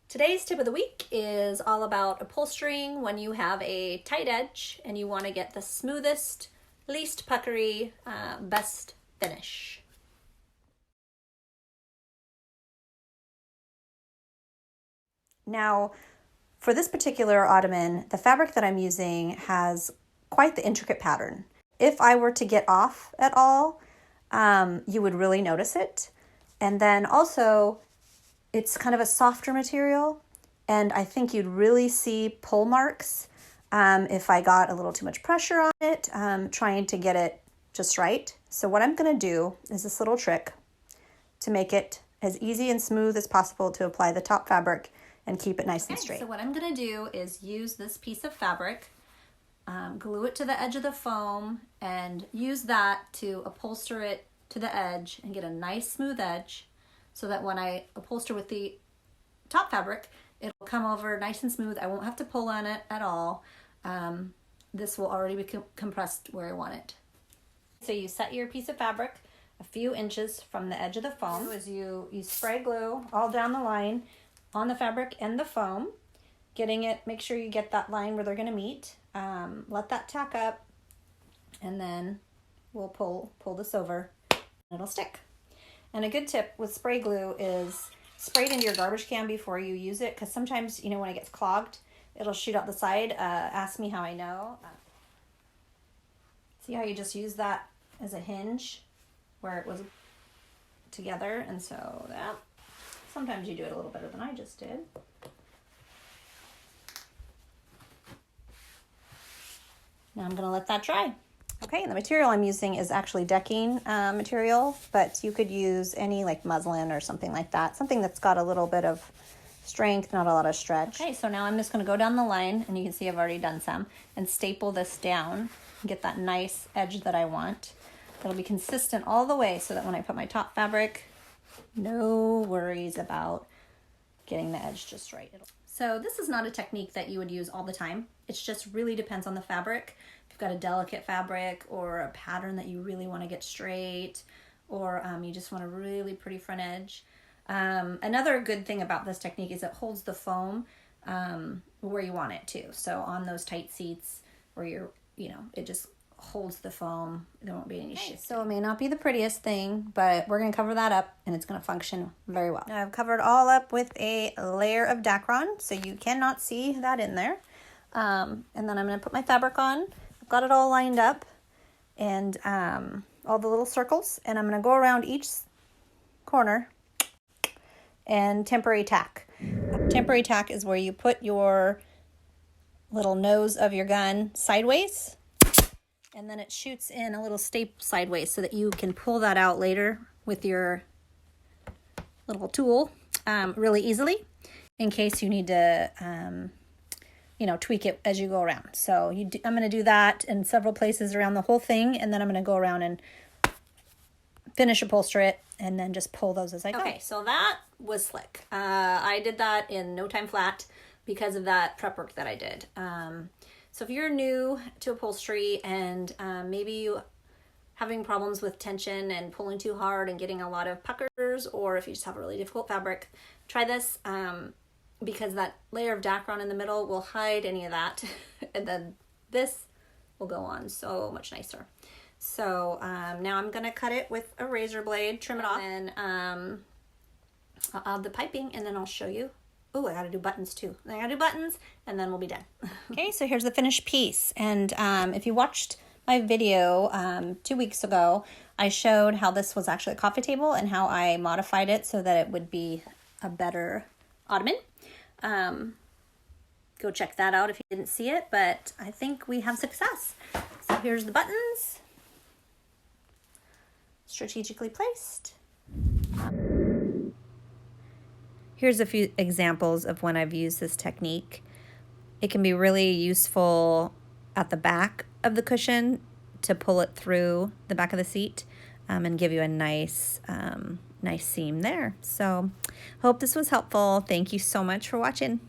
Today's tip of the week is all about upholstering when you have a tight edge and you want to get the smoothest, least puckery, best finish. Now, for this particular ottoman, the fabric that I'm using has quite the intricate pattern. If I were to get off at all, you would really notice it. And then also, it's kind of a softer material, and I think you'd really see pull marks if I got a little too much pressure on it, trying to get it just right. So what I'm going to do is this little trick to make it as easy and smooth as possible to apply the top fabric and keep it nice and straight. So what I'm going to do is use this piece of fabric, glue it to the edge of the foam, and use that to upholster it to the edge and get a nice smooth edge, so that when I upholster with the top fabric, it'll come over nice and smooth. I won't have to pull on it at all. This will already be compressed where I want it. So you set your piece of fabric a few inches from the edge of the foam. As you spray glue all down the line on the fabric and the foam, getting it, make sure you get that line where they're gonna meet. Let that tack up, and then we'll pull this over. It'll stick. And a good tip with spray glue is spray it into your garbage can before you use it, because sometimes, you know, when it gets clogged, it'll shoot out the side. Ask me how I know. See how you just use that as a hinge where it was together? And so that, sometimes you do it a little better than I just did. Now I'm gonna let that dry. Okay, and the material I'm using is actually decking material, but you could use any like muslin or something like that. Something that's got a little bit of strength, not a lot of stretch. Okay, so now I'm just gonna go down the line, and you can see I've already done some, and staple this down and get that nice edge that I want. That'll be consistent all the way, so that when I put my top fabric, no worries about getting the edge just right. So this is not a technique that you would use all the time. It just really depends on the fabric. If you've got a delicate fabric or a pattern that you really want to get straight, or you just want a really pretty front edge. Another good thing about this technique is it holds the foam where you want it to. So on those tight seats where you're, it just holds the foam. There won't be any shift. So it may not be the prettiest thing, but we're going to cover that up, and it's going to function very well. Now I've covered all up with a layer of Dacron, so you cannot see that in there. And then I'm going to put my fabric on. I've got it all lined up, and all the little circles, and I'm going to go around each corner and temporary tack. Temporary tack is where you put your little nose of your gun sideways, and then it shoots in a little staple sideways so that you can pull that out later with your little tool really easily, in case you need to tweak it as you go around. So I'm going to do that in several places around the whole thing, and then I'm going to go around and finish upholster it, and then just pull those as I go. Okay, so that was slick. I did that in no time flat because of that prep work that I did. So if you're new to upholstery and maybe you having problems with tension and pulling too hard and getting a lot of puckers, or if you just have a really difficult fabric, try this because that layer of Dacron in the middle will hide any of that, and then this will go on so much nicer. So now I'm going to cut it with a razor blade, trim it off, and I'll add the piping, and then I'll show you. Oh, I got to do buttons too. I got to do buttons, and then we'll be done. Okay, so here's the finished piece. And if you watched my video 2 weeks ago, I showed how this was actually a coffee table and how I modified it so that it would be a better ottoman. Go check that out if you didn't see it, but I think we have success. So here's the buttons, strategically placed. Here's a few examples of when I've used this technique. It can be really useful at the back of the cushion to pull it through the back of the seat and give you a nice seam there. So hope this was helpful. Thank you so much for watching.